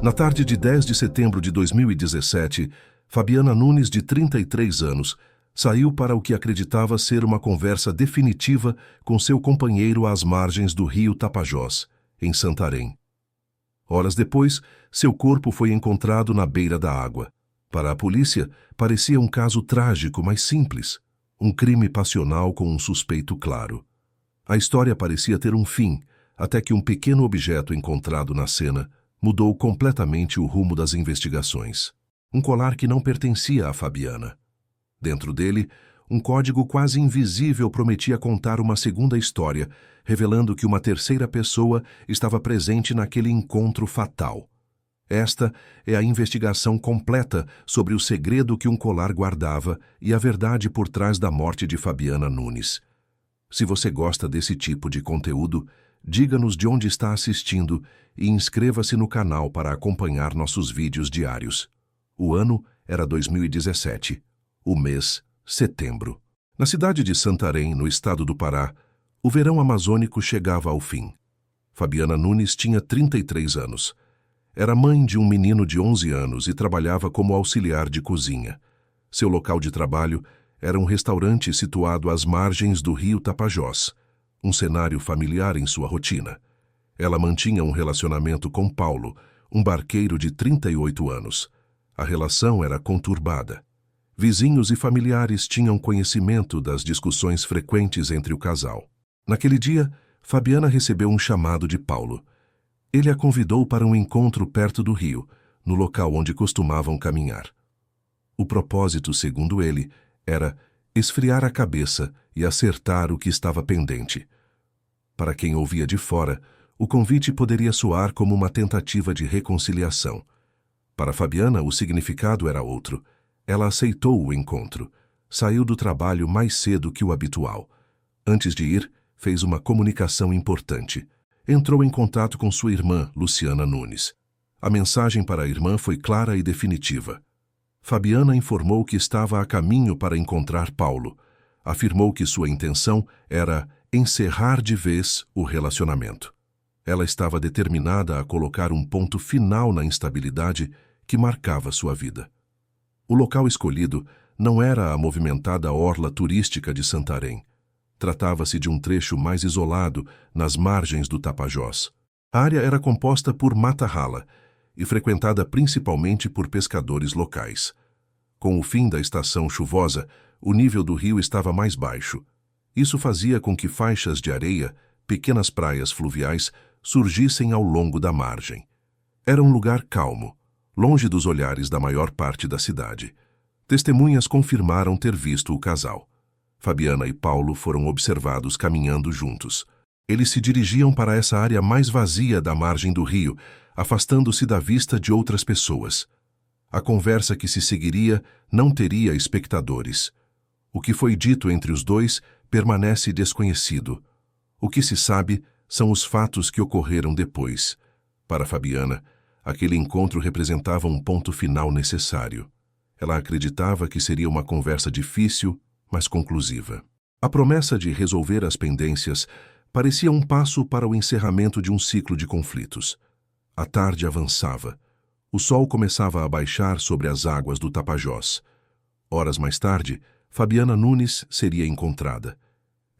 Na tarde de 10 de setembro de 2017, Fabiana Nunes, de 33 anos, saiu para o que acreditava ser uma conversa definitiva com seu companheiro às margens do rio Tapajós, em Santarém. Horas depois, seu corpo foi encontrado na beira da água. Para a polícia, parecia um caso trágico, mas simples. Um crime passional com um suspeito claro. A história parecia ter um fim, até que um pequeno objeto encontrado na cena mudou completamente o rumo das investigações. Um colar que não pertencia a Fabiana. Dentro dele, um código quase invisível prometia contar uma segunda história, revelando que uma terceira pessoa estava presente naquele encontro fatal. Esta é a investigação completa sobre o segredo que um colar guardava e a verdade por trás da morte de Fabiana Nunes. Se você gosta desse tipo de conteúdo, diga-nos de onde está assistindo e inscreva-se no canal para acompanhar nossos vídeos diários. O ano era 2017. O mês, setembro. Na cidade de Santarém, no estado do Pará, o verão amazônico chegava ao fim. Fabiana Nunes tinha 33 anos. Era mãe de um menino de 11 anos e trabalhava como auxiliar de cozinha. Seu local de trabalho era um restaurante situado às margens do rio Tapajós, um cenário familiar em sua rotina. Ela mantinha um relacionamento com Paulo, um barqueiro de 38 anos. A relação era conturbada. Vizinhos e familiares tinham conhecimento das discussões frequentes entre o casal. Naquele dia, Fabiana recebeu um chamado de Paulo. Ele a convidou para um encontro perto do rio, no local onde costumavam caminhar. O propósito, segundo ele, era esfriar a cabeça e acertar o que estava pendente. Para quem ouvia de fora, o convite poderia soar como uma tentativa de reconciliação. Para Fabiana, o significado era outro. Ela aceitou o encontro. Saiu do trabalho mais cedo que o habitual. Antes de ir, fez uma comunicação importante. Entrou em contato com sua irmã, Luciana Nunes. A mensagem para a irmã foi clara e definitiva. Fabiana informou que estava a caminho para encontrar Paulo. Afirmou que sua intenção era encerrar de vez o relacionamento. Ela estava determinada a colocar um ponto final na instabilidade que marcava sua vida. O local escolhido não era a movimentada orla turística de Santarém. Tratava-se de um trecho mais isolado, nas margens do Tapajós. A área era composta por mata rala e frequentada principalmente por pescadores locais. Com o fim da estação chuvosa, o nível do rio estava mais baixo. Isso fazia com que faixas de areia, pequenas praias fluviais, surgissem ao longo da margem. Era um lugar calmo, longe dos olhares da maior parte da cidade. Testemunhas confirmaram ter visto o casal. Fabiana e Paulo foram observados caminhando juntos. Eles se dirigiam para essa área mais vazia da margem do rio, afastando-se da vista de outras pessoas. A conversa que se seguiria não teria espectadores. O que foi dito entre os dois permanece desconhecido. O que se sabe são os fatos que ocorreram depois. Para Fabiana, aquele encontro representava um ponto final necessário. Ela acreditava que seria uma conversa difícil, mas conclusiva. A promessa de resolver as pendências parecia um passo para o encerramento de um ciclo de conflitos. A tarde avançava. O sol começava a baixar sobre as águas do Tapajós. Horas mais tarde, Fabiana Nunes seria encontrada.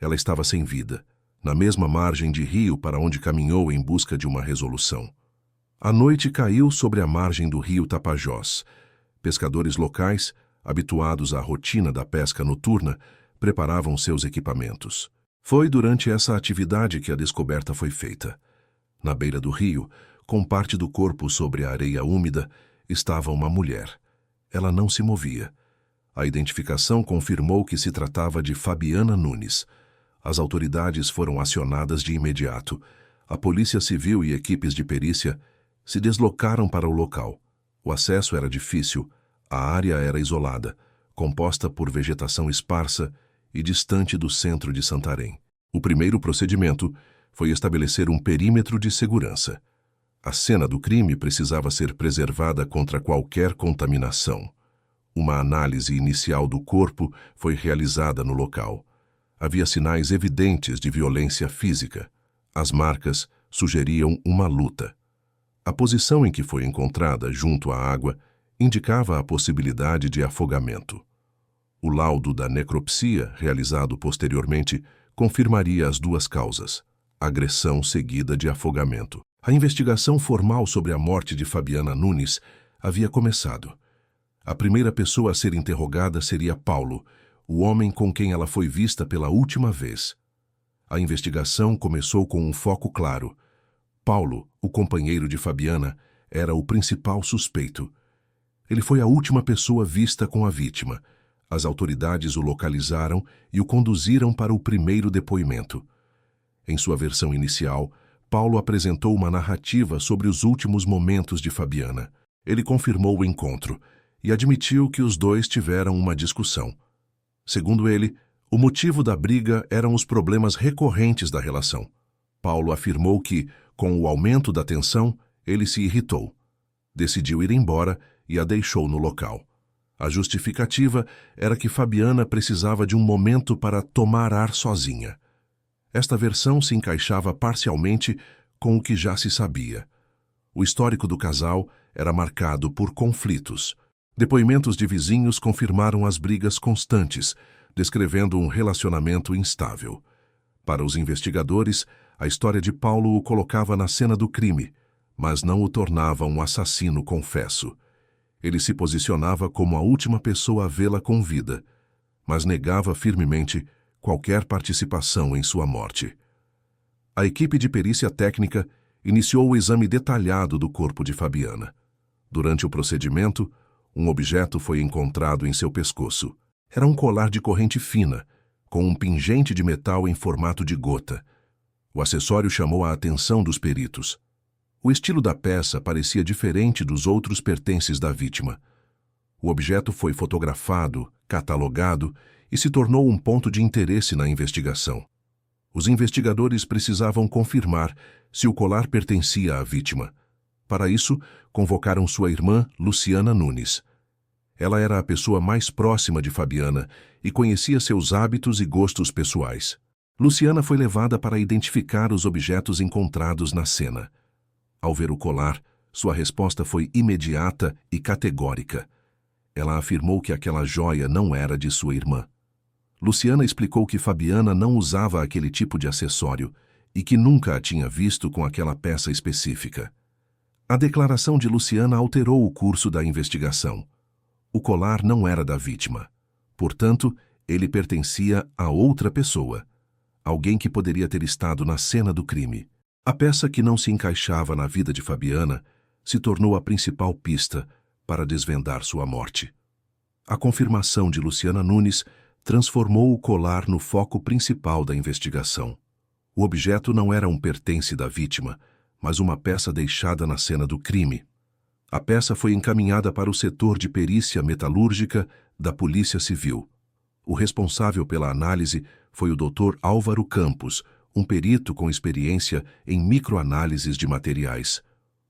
Ela estava sem vida, na mesma margem de rio para onde caminhou em busca de uma resolução. A noite caiu sobre a margem do rio Tapajós. Pescadores locais, habituados à rotina da pesca noturna, preparavam seus equipamentos. Foi durante essa atividade que a descoberta foi feita. Na beira do rio, com parte do corpo sobre a areia úmida, estava uma mulher. Ela não se movia. A identificação confirmou que se tratava de Fabiana Nunes. As autoridades foram acionadas de imediato. A Polícia Civil e equipes de perícia se deslocaram para o local. O acesso era difícil, a área era isolada, composta por vegetação esparsa e distante do centro de Santarém. O primeiro procedimento foi estabelecer um perímetro de segurança. A cena do crime precisava ser preservada contra qualquer contaminação. Uma análise inicial do corpo foi realizada no local. Havia sinais evidentes de violência física. As marcas sugeriam uma luta. A posição em que foi encontrada, junto à água, indicava a possibilidade de afogamento. O laudo da necropsia, realizado posteriormente, confirmaria as duas causas: agressão seguida de afogamento. A investigação formal sobre a morte de Fabiana Nunes havia começado. A primeira pessoa a ser interrogada seria Paulo, o homem com quem ela foi vista pela última vez. A investigação começou com um foco claro. Paulo, o companheiro de Fabiana, era o principal suspeito. Ele foi a última pessoa vista com a vítima. As autoridades o localizaram e o conduziram para o primeiro depoimento. Em sua versão inicial, Paulo apresentou uma narrativa sobre os últimos momentos de Fabiana. Ele confirmou o encontro e admitiu que os dois tiveram uma discussão. Segundo ele, o motivo da briga eram os problemas recorrentes da relação. Paulo afirmou que, com o aumento da tensão, ele se irritou. Decidiu ir embora e a deixou no local. A justificativa era que Fabiana precisava de um momento para tomar ar sozinha. Esta versão se encaixava parcialmente com o que já se sabia. O histórico do casal era marcado por conflitos. Depoimentos de vizinhos confirmaram as brigas constantes, descrevendo um relacionamento instável. Para os investigadores, a história de Paulo o colocava na cena do crime, mas não o tornava um assassino confesso. Ele se posicionava como a última pessoa a vê-la com vida, mas negava firmemente qualquer participação em sua morte. A equipe de perícia técnica iniciou o exame detalhado do corpo de Fabiana. Durante o procedimento, um objeto foi encontrado em seu pescoço. Era um colar de corrente fina, com um pingente de metal em formato de gota. O acessório chamou a atenção dos peritos. O estilo da peça parecia diferente dos outros pertences da vítima. O objeto foi fotografado, catalogado e se tornou um ponto de interesse na investigação. Os investigadores precisavam confirmar se o colar pertencia à vítima. Para isso, convocaram sua irmã, Luciana Nunes. Ela era a pessoa mais próxima de Fabiana e conhecia seus hábitos e gostos pessoais. Luciana foi levada para identificar os objetos encontrados na cena. Ao ver o colar, sua resposta foi imediata e categórica. Ela afirmou que aquela joia não era de sua irmã. Luciana explicou que Fabiana não usava aquele tipo de acessório e que nunca a tinha visto com aquela peça específica. A declaração de Luciana alterou o curso da investigação. O colar não era da vítima. Portanto, ele pertencia a outra pessoa. Alguém que poderia ter estado na cena do crime. A peça que não se encaixava na vida de Fabiana se tornou a principal pista para desvendar sua morte. A confirmação de Luciana Nunes transformou o colar no foco principal da investigação. O objeto não era um pertence da vítima, mas uma peça deixada na cena do crime. A peça foi encaminhada para o setor de perícia metalúrgica da Polícia Civil. O responsável pela análise foi o Dr. Álvaro Campos, um perito com experiência em microanálises de materiais.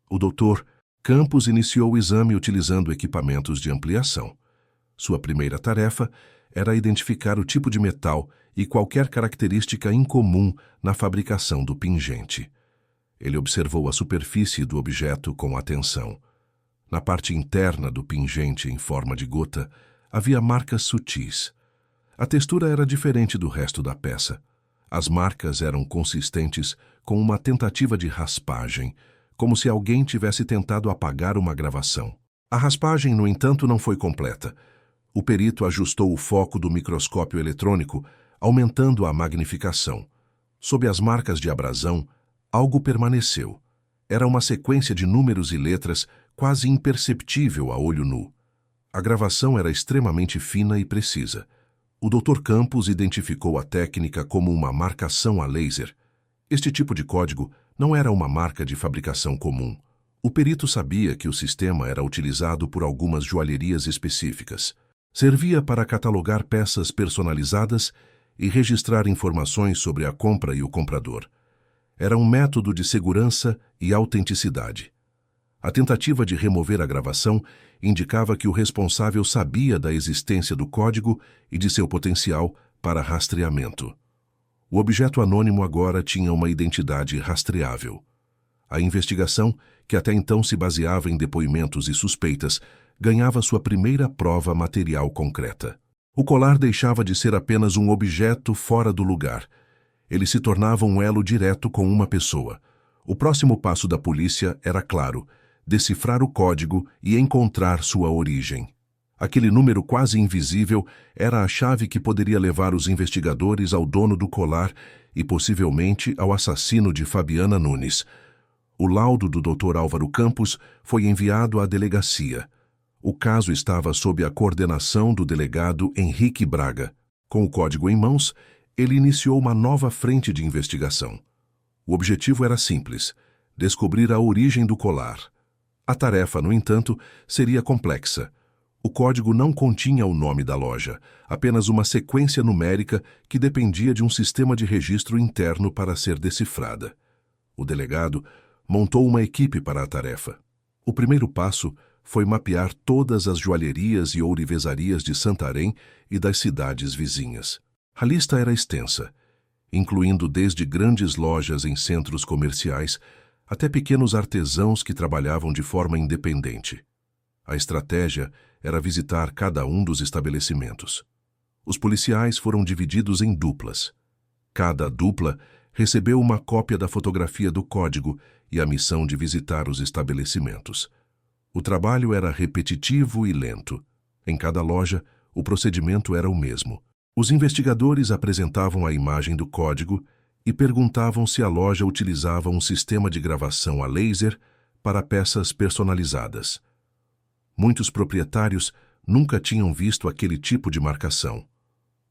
O Dr. Campos iniciou o exame utilizando equipamentos de ampliação. Sua primeira tarefa era identificar o tipo de metal e qualquer característica incomum na fabricação do pingente. Ele observou a superfície do objeto com atenção. Na parte interna do pingente em forma de gota, havia marcas sutis. A textura era diferente do resto da peça. As marcas eram consistentes com uma tentativa de raspagem, como se alguém tivesse tentado apagar uma gravação. A raspagem, no entanto, não foi completa. O perito ajustou o foco do microscópio eletrônico, aumentando a magnificação. Sob as marcas de abrasão, algo permaneceu. Era uma sequência de números e letras quase imperceptível a olho nu. A gravação era extremamente fina e precisa. O Dr. Campos identificou a técnica como uma marcação a laser. Este tipo de código não era uma marca de fabricação comum. O perito sabia que o sistema era utilizado por algumas joalherias específicas. Servia para catalogar peças personalizadas e registrar informações sobre a compra e o comprador. Era um método de segurança e autenticidade. A tentativa de remover a gravação indicava que o responsável sabia da existência do código e de seu potencial para rastreamento. O objeto anônimo agora tinha uma identidade rastreável. A investigação, que até então se baseava em depoimentos e suspeitas, ganhava sua primeira prova material concreta. O colar deixava de ser apenas um objeto fora do lugar. Ele se tornava um elo direto com uma pessoa. O próximo passo da polícia era claro: decifrar o código e encontrar sua origem. Aquele número quase invisível era a chave que poderia levar os investigadores ao dono do colar e possivelmente ao assassino de Fabiana Nunes. O laudo do Dr. Álvaro Campos foi enviado à delegacia. O caso estava sob a coordenação do delegado Henrique Braga. Com o código em mãos, ele iniciou uma nova frente de investigação. O objetivo era simples: descobrir a origem do colar. A tarefa, no entanto, seria complexa. O código não continha o nome da loja, apenas uma sequência numérica que dependia de um sistema de registro interno para ser decifrada. O delegado montou uma equipe para a tarefa. O primeiro passo foi mapear todas as joalherias e ourivezarias de Santarém e das cidades vizinhas. A lista era extensa, incluindo desde grandes lojas em centros comerciais até pequenos artesãos que trabalhavam de forma independente. A estratégia era visitar cada um dos estabelecimentos. Os policiais foram divididos em duplas. Cada dupla recebeu uma cópia da fotografia do código e a missão de visitar os estabelecimentos. O trabalho era repetitivo e lento. Em cada loja, o procedimento era o mesmo. Os investigadores apresentavam a imagem do código e perguntavam se a loja utilizava um sistema de gravação a laser para peças personalizadas. Muitos proprietários nunca tinham visto aquele tipo de marcação.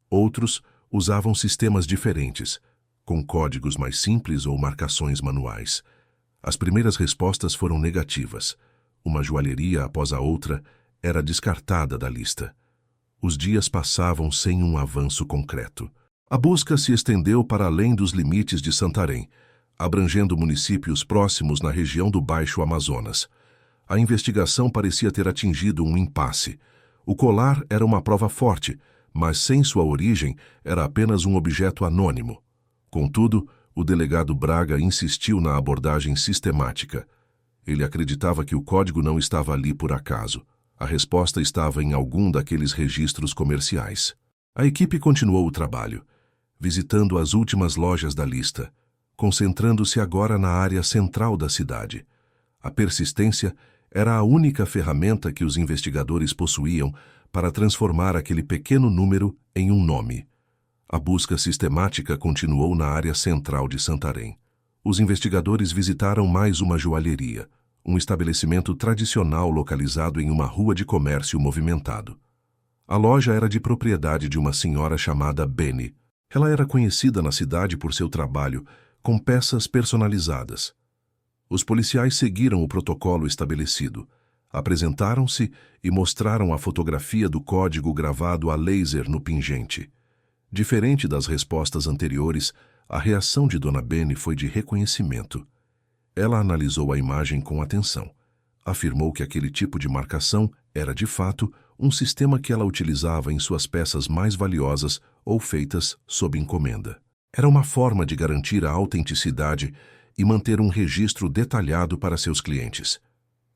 Outros usavam sistemas diferentes, com códigos mais simples ou marcações manuais. As primeiras respostas foram negativas. Uma joalheria após a outra era descartada da lista. Os dias passavam sem um avanço concreto. A busca se estendeu para além dos limites de Santarém, abrangendo municípios próximos na região do Baixo Amazonas. A investigação parecia ter atingido um impasse. O colar era uma prova forte, mas sem sua origem era apenas um objeto anônimo. Contudo, o delegado Braga insistiu na abordagem sistemática. Ele acreditava que o código não estava ali por acaso. A resposta estava em algum daqueles registros comerciais. A equipe continuou o trabalho, visitando as últimas lojas da lista, concentrando-se agora na área central da cidade. A persistência era a única ferramenta que os investigadores possuíam para transformar aquele pequeno número em um nome. A busca sistemática continuou na área central de Santarém. Os investigadores visitaram mais uma joalheria, um estabelecimento tradicional localizado em uma rua de comércio movimentado. A loja era de propriedade de uma senhora chamada Beni. Ela era conhecida na cidade por seu trabalho com peças personalizadas. Os policiais seguiram o protocolo estabelecido, apresentaram-se e mostraram a fotografia do código gravado a laser no pingente. Diferente das respostas anteriores, a reação de Dona Beni foi de reconhecimento. Ela analisou a imagem com atenção. Afirmou que aquele tipo de marcação era, de fato, um sistema que ela utilizava em suas peças mais valiosas ou feitas sob encomenda. Era uma forma de garantir a autenticidade e manter um registro detalhado para seus clientes.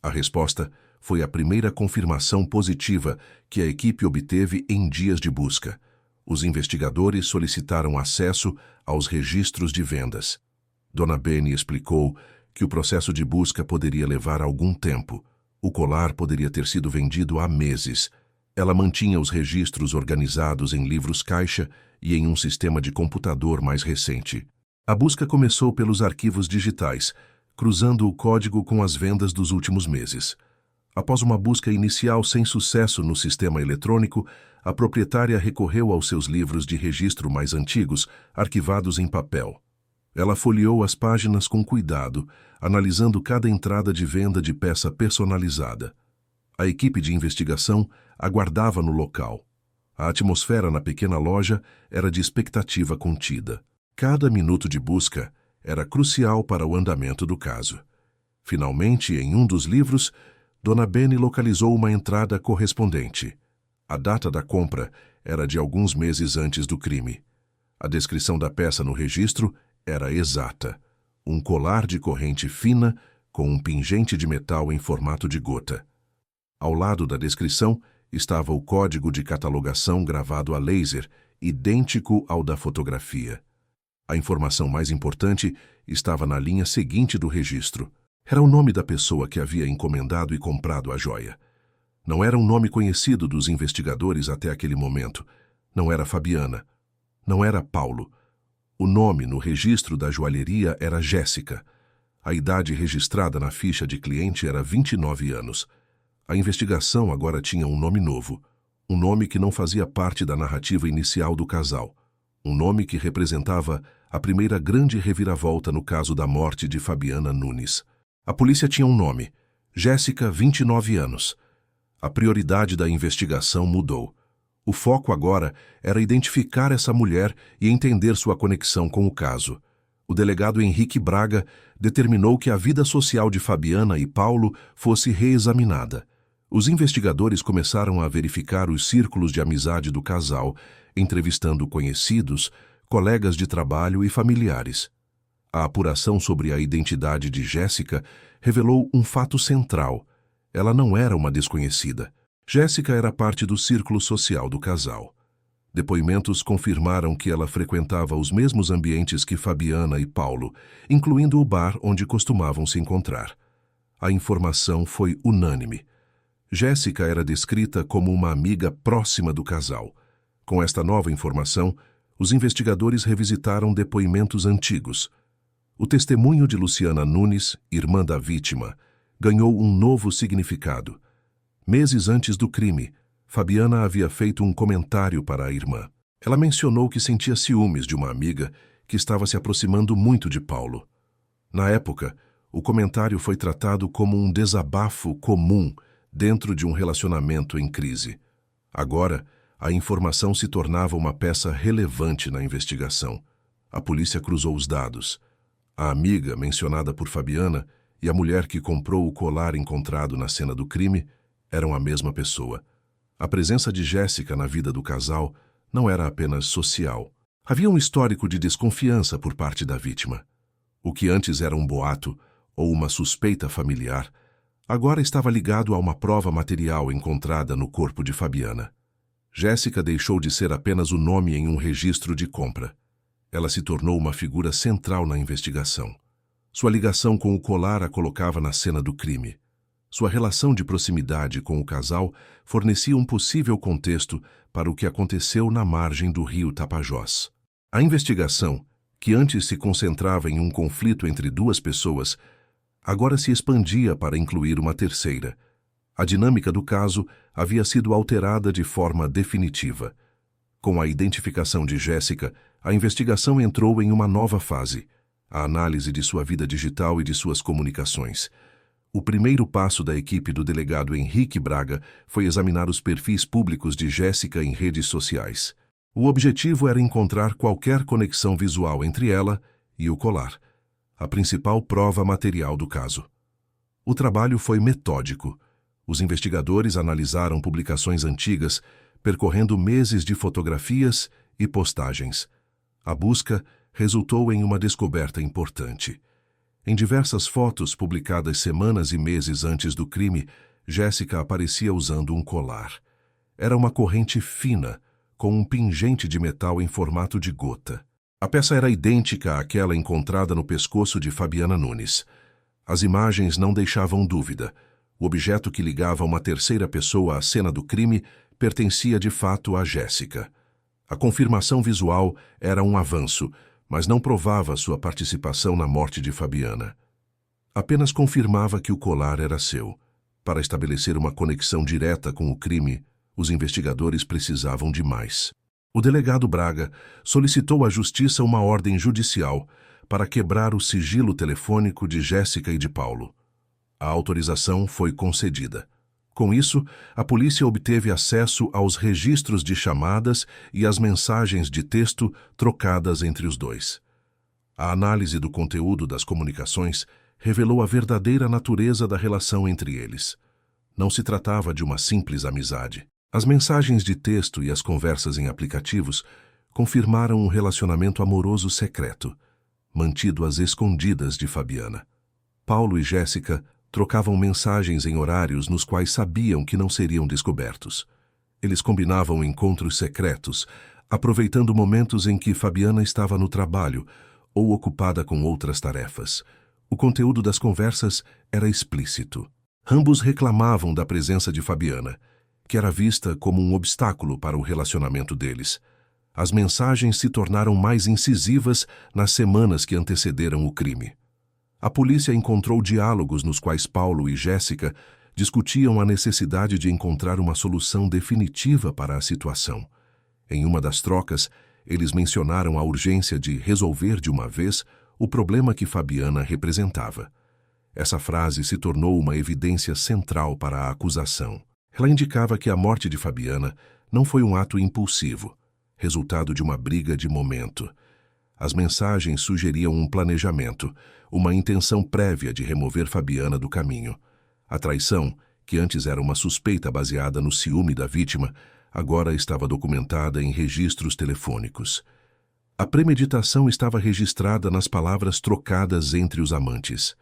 A resposta foi a primeira confirmação positiva que a equipe obteve em dias de busca. Os investigadores solicitaram acesso aos registros de vendas. Dona Beni explicou que o processo de busca poderia levar algum tempo. O colar poderia ter sido vendido há meses. Ela mantinha os registros organizados em livros-caixa e em um sistema de computador mais recente. A busca começou pelos arquivos digitais, cruzando o código com as vendas dos últimos meses. Após uma busca inicial sem sucesso no sistema eletrônico, a proprietária recorreu aos seus livros de registro mais antigos, arquivados em papel. Ela folheou as páginas com cuidado, analisando cada entrada de venda de peça personalizada. A equipe de investigação aguardava no local. A atmosfera na pequena loja era de expectativa contida. Cada minuto de busca era crucial para o andamento do caso. Finalmente, em um dos livros, Dona Beni localizou uma entrada correspondente. A data da compra era de alguns meses antes do crime. A descrição da peça no registro era exata. um colar de corrente fina com um pingente de metal em formato de gota. Ao lado da descrição estava o código de catalogação gravado a laser, idêntico ao da fotografia. A informação mais importante estava na linha seguinte do registro. Era o nome da pessoa que havia encomendado e comprado a joia. Não era um nome conhecido dos investigadores até aquele momento. Não era Fabiana. Não era Paulo. O nome no registro da joalheria era Jéssica. A idade registrada na ficha de cliente era 29 anos. A investigação agora tinha um nome novo. Um nome que não fazia parte da narrativa inicial do casal. Um nome que representava a primeira grande reviravolta no caso da morte de Fabiana Nunes. A polícia tinha um nome: Jéssica, 29 anos. A prioridade da investigação mudou. O foco agora era identificar essa mulher e entender sua conexão com o caso. O delegado Henrique Braga determinou que a vida social de Fabiana e Paulo fosse reexaminada. Os investigadores começaram a verificar os círculos de amizade do casal, entrevistando conhecidos, colegas de trabalho e familiares. A apuração sobre a identidade de Jéssica revelou um fato central. Ela não era uma desconhecida. Jéssica era parte do círculo social do casal. Depoimentos confirmaram que ela frequentava os mesmos ambientes que Fabiana e Paulo, incluindo o bar onde costumavam se encontrar. A informação foi unânime. Jéssica era descrita como uma amiga próxima do casal. Com esta nova informação, os investigadores revisitaram depoimentos antigos. O testemunho de Luciana Nunes, irmã da vítima, ganhou um novo significado. Meses antes do crime, Fabiana havia feito um comentário para a irmã. Ela mencionou que sentia ciúmes de uma amiga que estava se aproximando muito de Paulo. Na época, o comentário foi tratado como um desabafo comum dentro de um relacionamento em crise. Agora, a informação se tornava uma peça relevante na investigação. A polícia cruzou os dados. A amiga mencionada por Fabiana e a mulher que comprou o colar encontrado na cena do crime eram a mesma pessoa. A presença de Jéssica na vida do casal não era apenas social. Havia um histórico de desconfiança por parte da vítima. O que antes era um boato ou uma suspeita familiar, agora estava ligado a uma prova material encontrada no corpo de Fabiana. Jéssica deixou de ser apenas o nome em um registro de compra. Ela se tornou uma figura central na investigação. Sua ligação com o colar a colocava na cena do crime. Sua relação de proximidade com o casal fornecia um possível contexto para o que aconteceu na margem do rio Tapajós. A investigação, que antes se concentrava em um conflito entre duas pessoas, agora se expandia para incluir uma terceira. A dinâmica do caso havia sido alterada de forma definitiva. Com a identificação de Jéssica, a investigação entrou em uma nova fase: a análise de sua vida digital e de suas comunicações. O primeiro passo da equipe do delegado Henrique Braga foi examinar os perfis públicos de Jéssica em redes sociais. O objetivo era encontrar qualquer conexão visual entre ela e o colar, a principal prova material do caso. O trabalho foi metódico. Os investigadores analisaram publicações antigas, percorrendo meses de fotografias e postagens. A busca resultou em uma descoberta importante. Em diversas fotos publicadas semanas e meses antes do crime, Jéssica aparecia usando um colar. Era uma corrente fina, com um pingente de metal em formato de gota. A peça era idêntica àquela encontrada no pescoço de Fabiana Nunes. As imagens não deixavam dúvida. O objeto que ligava uma terceira pessoa à cena do crime pertencia de fato a Jéssica. A confirmação visual era um avanço, mas não provava sua participação na morte de Fabiana. Apenas confirmava que o colar era seu. Para estabelecer uma conexão direta com o crime, os investigadores precisavam de mais. O delegado Braga solicitou à Justiça uma ordem judicial para quebrar o sigilo telefônico de Jéssica e de Paulo. A autorização foi concedida. Com isso, a polícia obteve acesso aos registros de chamadas e às mensagens de texto trocadas entre os dois. A análise do conteúdo das comunicações revelou a verdadeira natureza da relação entre eles. Não se tratava de uma simples amizade. As mensagens de texto e as conversas em aplicativos confirmaram um relacionamento amoroso secreto. mantido às escondidas de Fabiana. Paulo e Jéssica trocavam mensagens em horários nos quais sabiam que não seriam descobertos. Eles combinavam encontros secretos, aproveitando momentos em que Fabiana estava no trabalho ou ocupada com outras tarefas. O conteúdo das conversas era explícito. Ambos reclamavam da presença de Fabiana, que era vista como um obstáculo para o relacionamento deles. As mensagens se tornaram mais incisivas nas semanas que antecederam o crime. A polícia encontrou diálogos nos quais Paulo e Jéssica discutiam a necessidade de encontrar uma solução definitiva para a situação. Em uma das trocas, eles mencionaram a urgência de resolver de uma vez o problema que Fabiana representava. Essa frase se tornou uma evidência central para a acusação. Ela indicava que a morte de Fabiana não foi um ato impulsivo, resultado de uma briga de momento. As mensagens sugeriam um planejamento, uma intenção prévia de remover Fabiana do caminho. A traição, que antes era uma suspeita baseada no ciúme da vítima, agora estava documentada em registros telefônicos. A premeditação estava registrada nas palavras trocadas entre os amantes.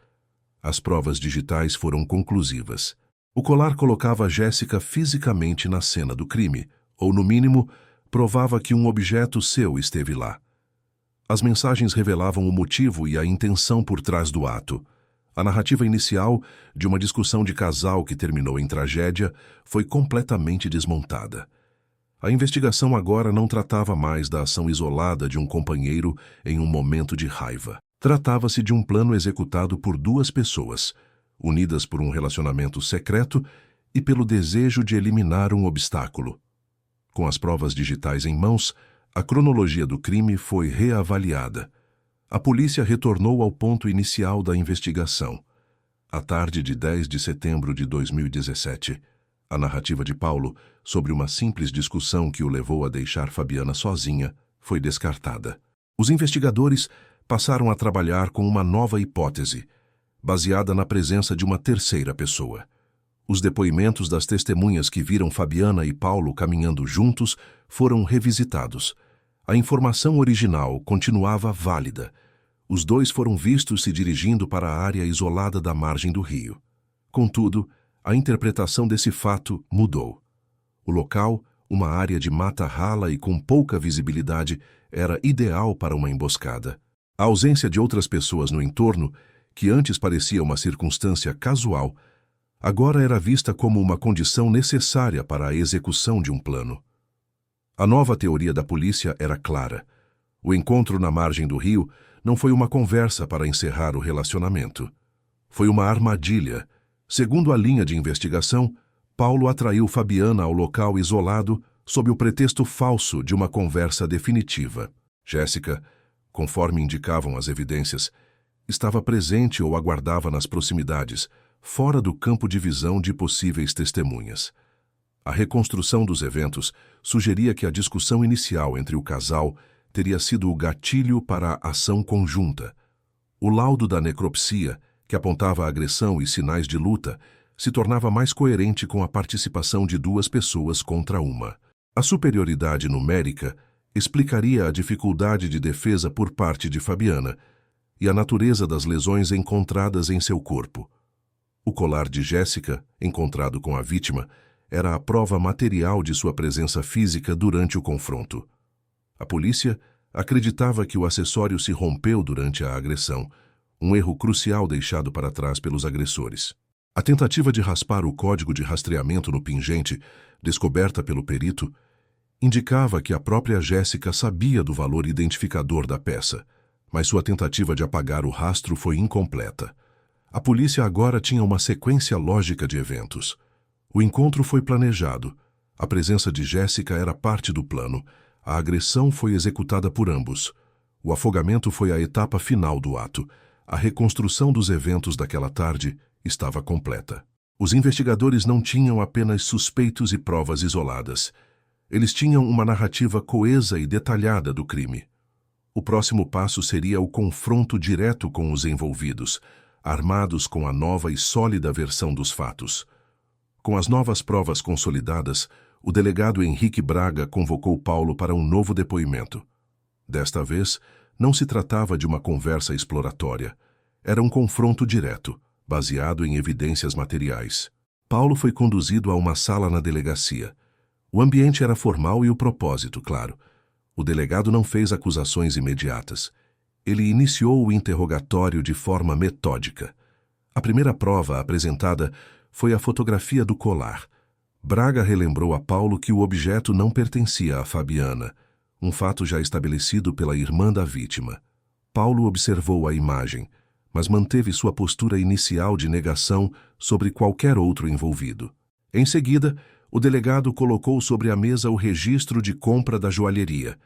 As provas digitais foram conclusivas. O colar colocava Jéssica fisicamente na cena do crime, ou, no mínimo, provava que um objeto seu esteve lá. As mensagens revelavam o motivo e a intenção por trás do ato. A narrativa inicial, de uma discussão de casal que terminou em tragédia, foi completamente desmontada. A investigação agora não tratava mais da ação isolada de um companheiro em um momento de raiva. Tratava-se de um plano executado por duas pessoas, unidas por um relacionamento secreto e pelo desejo de eliminar um obstáculo. Com as provas digitais em mãos, a cronologia do crime foi reavaliada. A polícia retornou ao ponto inicial da investigação. À tarde de 10 de setembro de 2017, a narrativa de Paulo sobre uma simples discussão que o levou a deixar Fabiana sozinha foi descartada. Os investigadores passaram a trabalhar com uma nova hipótese, baseada na presença de uma terceira pessoa. Os depoimentos das testemunhas que viram Fabiana e Paulo caminhando juntos foram revisitados. A informação original continuava válida. Os dois foram vistos se dirigindo para a área isolada da margem do rio. Contudo, a interpretação desse fato mudou. O local, uma área de mata rala e com pouca visibilidade, era ideal para uma emboscada. A ausência de outras pessoas no entorno, que antes parecia uma circunstância casual, agora era vista como uma condição necessária para a execução de um plano. A nova teoria da polícia era clara. O encontro na margem do rio não foi uma conversa para encerrar o relacionamento. Foi uma armadilha. Segundo a linha de investigação, Paulo atraiu Fabiana ao local isolado sob o pretexto falso de uma conversa definitiva. Jéssica, conforme indicavam as evidências, estava presente ou aguardava nas proximidades, fora do campo de visão de possíveis testemunhas. A reconstrução dos eventos sugeria que a discussão inicial entre o casal teria sido o gatilho para a ação conjunta. O laudo da necropsia, que apontava a agressão e sinais de luta, se tornava mais coerente com a participação de duas pessoas contra uma. A superioridade numérica explicaria a dificuldade de defesa por parte de Fabiana e a natureza das lesões encontradas em seu corpo. O colar de Jéssica, encontrado com a vítima, era a prova material de sua presença física durante o confronto. A polícia acreditava que o acessório se rompeu durante a agressão, um erro crucial deixado para trás pelos agressores. A tentativa de raspar o código de rastreamento no pingente, descoberta pelo perito, indicava que a própria Jéssica sabia do valor identificador da peça, mas sua tentativa de apagar o rastro foi incompleta. A polícia agora tinha uma sequência lógica de eventos. O encontro foi planejado, a presença de Jéssica era parte do plano, a agressão foi executada por ambos, o afogamento foi a etapa final do ato, a reconstrução dos eventos daquela tarde estava completa. Os investigadores não tinham apenas suspeitos e provas isoladas. Eles tinham uma narrativa coesa e detalhada do crime. O próximo passo seria o confronto direto com os envolvidos, armados com a nova e sólida versão dos fatos. Com as novas provas consolidadas, o delegado Henrique Braga convocou Paulo para um novo depoimento. Desta vez, não se tratava de uma conversa exploratória. Era um confronto direto, baseado em evidências materiais. Paulo foi conduzido a uma sala na delegacia. O ambiente era formal e o propósito, claro. O delegado não fez acusações imediatas. Ele iniciou o interrogatório de forma metódica. A primeira prova apresentada foi a fotografia do colar. Braga relembrou a Paulo que o objeto não pertencia a Fabiana, um fato já estabelecido pela irmã da vítima. Paulo observou a imagem, mas manteve sua postura inicial de negação sobre qualquer outro envolvido. Em seguida, o delegado colocou sobre a mesa o registro de compra da joalheria.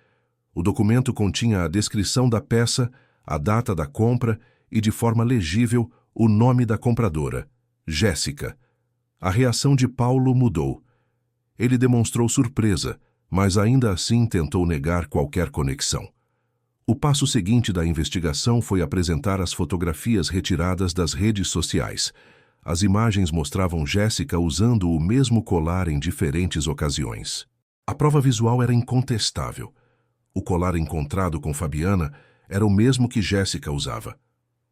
O documento continha a descrição da peça, a data da compra e, de forma legível, o nome da compradora, Jéssica. A reação de Paulo mudou. Ele demonstrou surpresa, mas ainda assim tentou negar qualquer conexão. O passo seguinte da investigação foi apresentar as fotografias retiradas das redes sociais. As imagens mostravam Jéssica usando o mesmo colar em diferentes ocasiões. A prova visual era incontestável. O colar encontrado com Fabiana era o mesmo que Jéssica usava.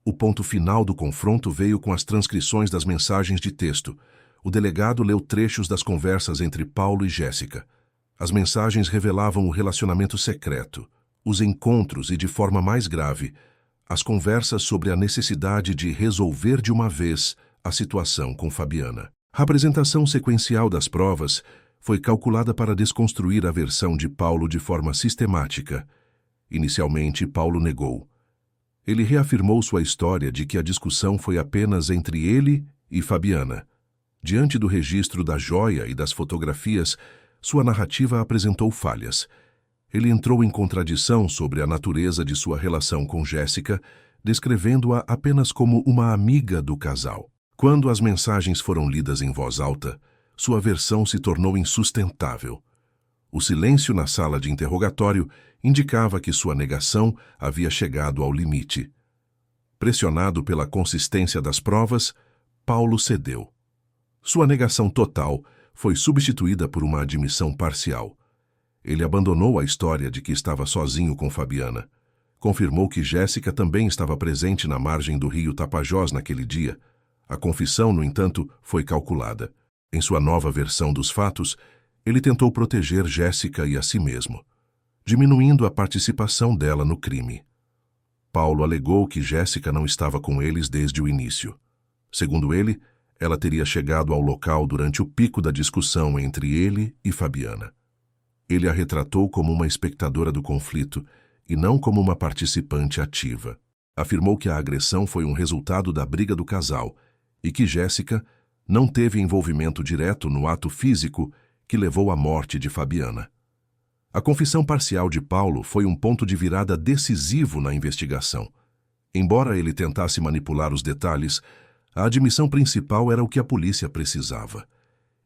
O ponto final do confronto veio com as transcrições das mensagens de texto. O delegado leu trechos das conversas entre Paulo e Jéssica. As mensagens revelavam o relacionamento secreto, os encontros e, de forma mais grave, as conversas sobre a necessidade de resolver de uma vez a situação com Fabiana. A apresentação sequencial das provas foi calculada para desconstruir a versão de Paulo de forma sistemática. Inicialmente, Paulo negou. Ele reafirmou sua história de que a discussão foi apenas entre ele e Fabiana. Diante do registro da joia e das fotografias, sua narrativa apresentou falhas. Ele entrou em contradição sobre a natureza de sua relação com Jéssica, descrevendo-a apenas como uma amiga do casal. Quando as mensagens foram lidas em voz alta, sua versão se tornou insustentável. O silêncio na sala de interrogatório indicava que sua negação havia chegado ao limite. Pressionado pela consistência das provas, Paulo cedeu. Sua negação total foi substituída por uma admissão parcial. Ele abandonou a história de que estava sozinho com Fabiana. Confirmou que Jéssica também estava presente na margem do rio Tapajós naquele dia. A confissão, no entanto, foi calculada. Em sua nova versão dos fatos, ele tentou proteger Jéssica e a si mesmo, diminuindo a participação dela no crime. Paulo alegou que Jéssica não estava com eles desde o início. Segundo ele, ela teria chegado ao local durante o pico da discussão entre ele e Fabiana. Ele a retratou como uma espectadora do conflito e não como uma participante ativa. Afirmou que a agressão foi um resultado da briga do casal e que Jéssica não teve envolvimento direto no ato físico que levou à morte de Fabiana. A confissão parcial de Paulo foi um ponto de virada decisivo na investigação. Embora ele tentasse manipular os detalhes, a admissão principal era o que a polícia precisava.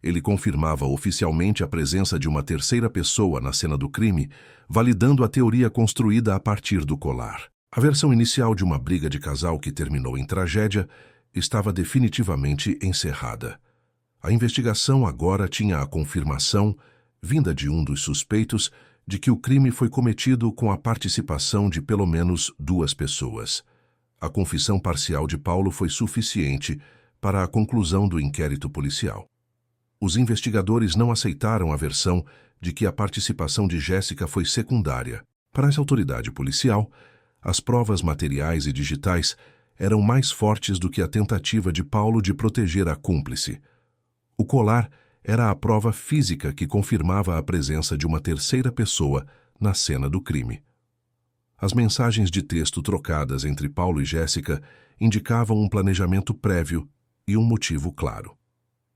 Ele confirmava oficialmente a presença de uma terceira pessoa na cena do crime, validando a teoria construída a partir do colar. A versão inicial de uma briga de casal que terminou em tragédia estava definitivamente encerrada. A investigação agora tinha a confirmação, vinda de um dos suspeitos, de que o crime foi cometido com a participação de pelo menos 2 pessoas. A confissão parcial de Paulo foi suficiente para a conclusão do inquérito policial. Os investigadores não aceitaram a versão de que a participação de Jéssica foi secundária. Para essa autoridade policial, as provas materiais e digitais eram mais fortes do que a tentativa de Paulo de proteger a cúmplice. O colar era a prova física que confirmava a presença de uma terceira pessoa na cena do crime. As mensagens de texto trocadas entre Paulo e Jéssica indicavam um planejamento prévio e um motivo claro.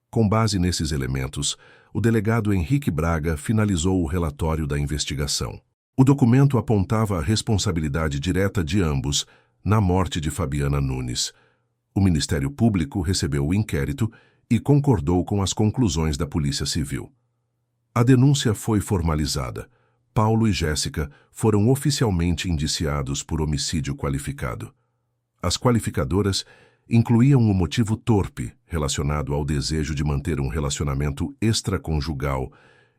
Com base nesses elementos, o delegado Henrique Braga finalizou o relatório da investigação. O documento apontava a responsabilidade direta de ambos na morte de Fabiana Nunes. O Ministério Público recebeu o inquérito e concordou com as conclusões da Polícia Civil. A denúncia foi formalizada. Paulo e Jéssica foram oficialmente indiciados por homicídio qualificado. As qualificadoras incluíam o motivo torpe relacionado ao desejo de manter um relacionamento extraconjugal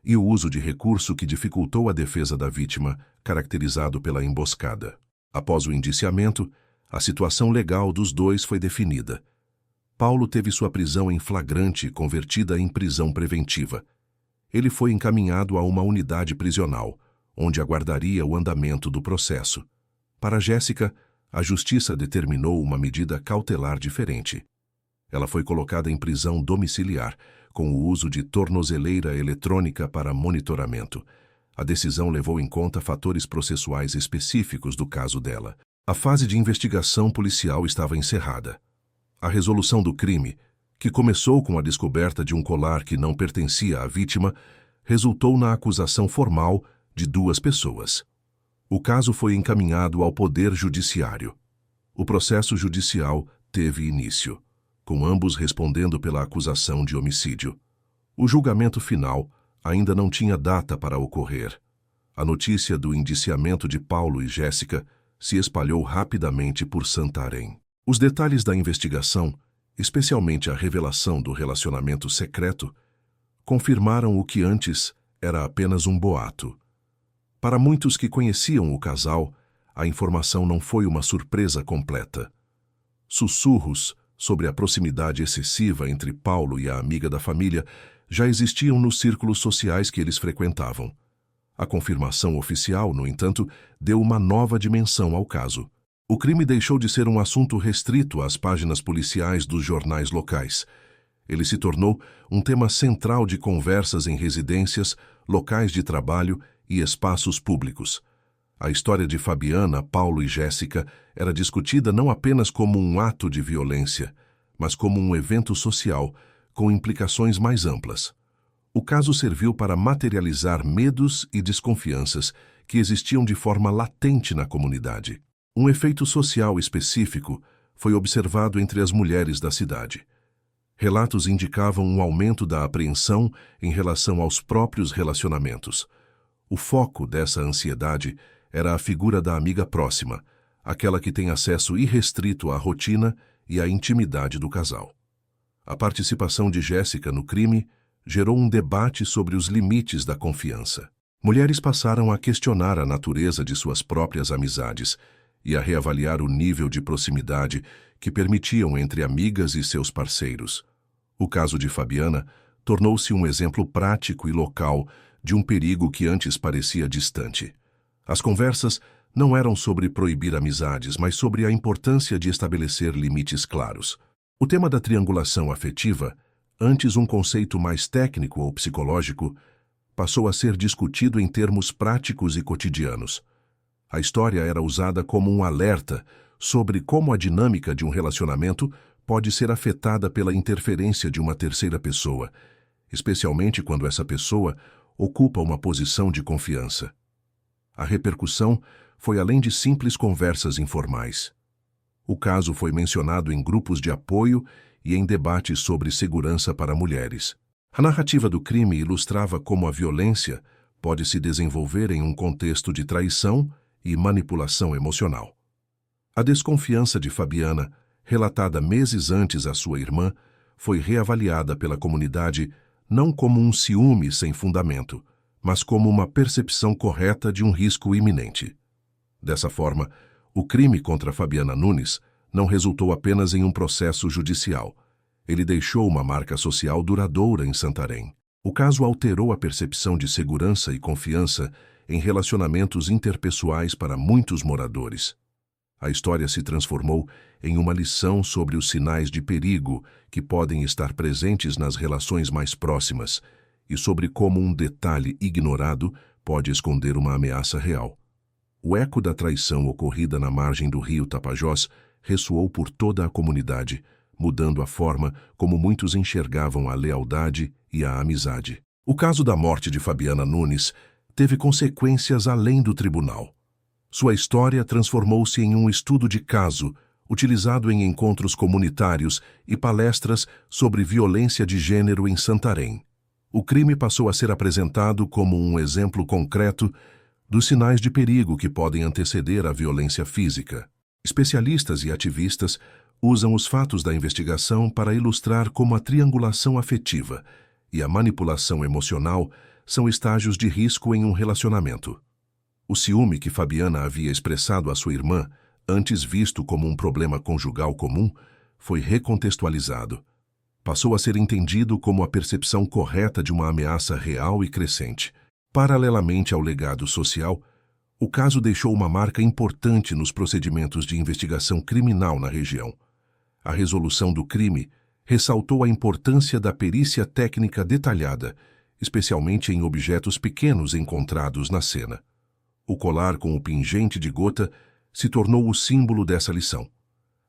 e o uso de recurso que dificultou a defesa da vítima, caracterizado pela emboscada. Após o indiciamento, a situação legal dos dois foi definida. Paulo teve sua prisão em flagrante convertida em prisão preventiva. Ele foi encaminhado a uma unidade prisional, onde aguardaria o andamento do processo. Para Jéssica, a justiça determinou uma medida cautelar diferente. Ela foi colocada em prisão domiciliar, com o uso de tornozeleira eletrônica para monitoramento. A decisão levou em conta fatores processuais específicos do caso dela. A fase de investigação policial estava encerrada. A resolução do crime, que começou com a descoberta de um colar que não pertencia à vítima, resultou na acusação formal de 2 pessoas. O caso foi encaminhado ao Poder Judiciário. O processo judicial teve início, com ambos respondendo pela acusação de homicídio. O julgamento final ainda não tinha data para ocorrer. A notícia do indiciamento de Paulo e Jéssica se espalhou rapidamente por Santarém. Os detalhes da investigação, especialmente a revelação do relacionamento secreto, confirmaram o que antes era apenas um boato. Para muitos que conheciam o casal, a informação não foi uma surpresa completa. Sussurros sobre a proximidade excessiva entre Paulo e a amiga da família já existiam nos círculos sociais que eles frequentavam. A confirmação oficial, no entanto, deu uma nova dimensão ao caso. O crime deixou de ser um assunto restrito às páginas policiais dos jornais locais. Ele se tornou um tema central de conversas em residências, locais de trabalho e espaços públicos. A história de Fabiana, Paulo e Jéssica era discutida não apenas como um ato de violência, mas como um evento social com implicações mais amplas. O caso serviu para materializar medos e desconfianças que existiam de forma latente na comunidade. Um efeito social específico foi observado entre as mulheres da cidade. Relatos indicavam um aumento da apreensão em relação aos próprios relacionamentos. O foco dessa ansiedade era a figura da amiga próxima, aquela que tem acesso irrestrito à rotina e à intimidade do casal. A participação de Jéssica no crime gerou um debate sobre os limites da confiança. Mulheres passaram a questionar a natureza de suas próprias amizades e a reavaliar o nível de proximidade que permitiam entre amigas e seus parceiros. O caso de Fabiana tornou-se um exemplo prático e local de um perigo que antes parecia distante. As conversas não eram sobre proibir amizades, mas sobre a importância de estabelecer limites claros. O tema da triangulação afetiva, antes um conceito mais técnico ou psicológico, passou a ser discutido em termos práticos e cotidianos. A história era usada como um alerta sobre como a dinâmica de um relacionamento pode ser afetada pela interferência de uma terceira pessoa, especialmente quando essa pessoa ocupa uma posição de confiança. A repercussão foi além de simples conversas informais. O caso foi mencionado em grupos de apoio e em debates sobre segurança para mulheres. A narrativa do crime ilustrava como a violência pode se desenvolver em um contexto de traição e manipulação emocional. A desconfiança de Fabiana, relatada meses antes à sua irmã, foi reavaliada pela comunidade não como um ciúme sem fundamento, mas como uma percepção correta de um risco iminente. Dessa forma, o crime contra Fabiana Nunes não resultou apenas em um processo judicial. Ele deixou uma marca social duradoura em Santarém. O caso alterou a percepção de segurança e confiança em relacionamentos interpessoais para muitos moradores. A história se transformou em uma lição sobre os sinais de perigo que podem estar presentes nas relações mais próximas e sobre como um detalhe ignorado pode esconder uma ameaça real. O eco da traição ocorrida na margem do rio Tapajós ressoou por toda a comunidade, mudando a forma como muitos enxergavam a lealdade e a amizade. O caso da morte de Fabiana Nunes teve consequências além do tribunal. Sua história transformou-se em um estudo de caso, utilizado em encontros comunitários e palestras sobre violência de gênero em Santarém. O crime passou a ser apresentado como um exemplo concreto dos sinais de perigo que podem anteceder a violência física. Especialistas e ativistas usam os fatos da investigação para ilustrar como a triangulação afetiva e a manipulação emocional são estágios de risco em um relacionamento. O ciúme que Fabiana havia expressado à sua irmã, antes visto como um problema conjugal comum, foi recontextualizado. Passou a ser entendido como a percepção correta de uma ameaça real e crescente. Paralelamente ao legado social, o caso deixou uma marca importante nos procedimentos de investigação criminal na região. A resolução do crime ressaltou a importância da perícia técnica detalhada, especialmente em objetos pequenos encontrados na cena. O colar com o pingente de gota se tornou o símbolo dessa lição.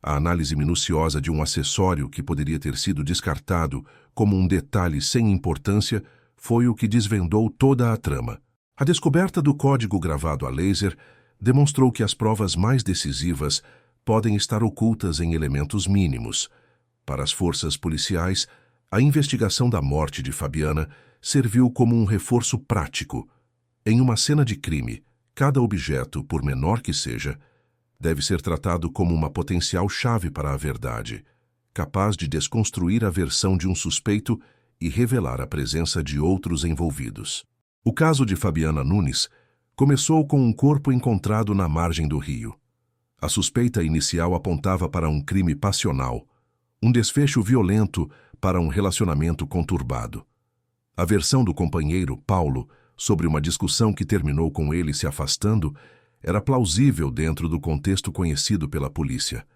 A análise minuciosa de um acessório que poderia ter sido descartado como um detalhe sem importância foi o que desvendou toda a trama. A descoberta do código gravado a laser demonstrou que as provas mais decisivas podem estar ocultas em elementos mínimos. Para as forças policiais, a investigação da morte de Fabiana serviu como um reforço prático. Em uma cena de crime, cada objeto, por menor que seja, deve ser tratado como uma potencial chave para a verdade, capaz de desconstruir a versão de um suspeito e revelar a presença de outros envolvidos. O caso de Fabiana Nunes começou com um corpo encontrado na margem do rio. A suspeita inicial apontava para um crime passional, um desfecho violento para um relacionamento conturbado. A versão do companheiro, Paulo, sobre uma discussão que terminou com ele se afastando, era plausível dentro do contexto conhecido pela polícia.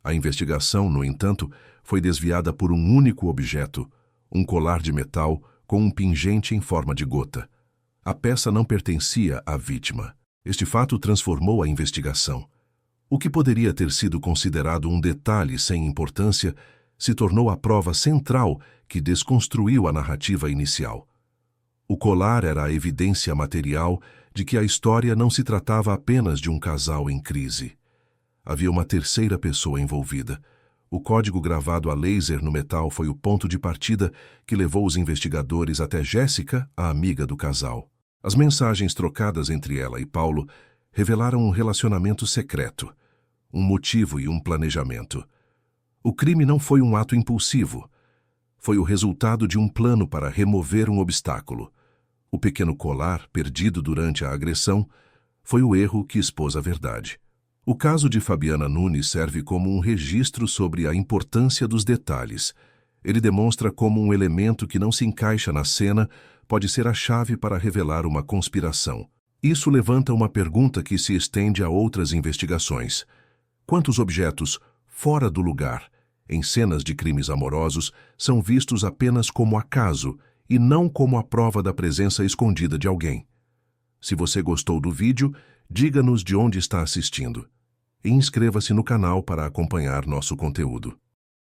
A investigação, no entanto, foi desviada por um único objeto, um colar de metal com um pingente em forma de gota. A peça não pertencia à vítima. Este fato transformou a investigação. O que poderia ter sido considerado um detalhe sem importância se tornou a prova central que desconstruiu a narrativa inicial. O colar era a evidência material de que a história não se tratava apenas de um casal em crise. Havia uma terceira pessoa envolvida. O código gravado a laser no metal foi o ponto de partida que levou os investigadores até Jéssica, a amiga do casal. As mensagens trocadas entre ela e Paulo revelaram um relacionamento secreto, um motivo e um planejamento. O crime não foi um ato impulsivo. Foi o resultado de um plano para remover um obstáculo. O pequeno colar, perdido durante a agressão, foi o erro que expôs a verdade. O caso de Fabiana Nunes serve como um registro sobre a importância dos detalhes. Ele demonstra como um elemento que não se encaixa na cena pode ser a chave para revelar uma conspiração. Isso levanta uma pergunta que se estende a outras investigações. Quantos objetos, fora do lugar, em cenas de crimes amorosos, são vistos apenas como acaso e não como a prova da presença escondida de alguém? Se você gostou do vídeo, diga-nos de onde está assistindo. E inscreva-se no canal para acompanhar nosso conteúdo.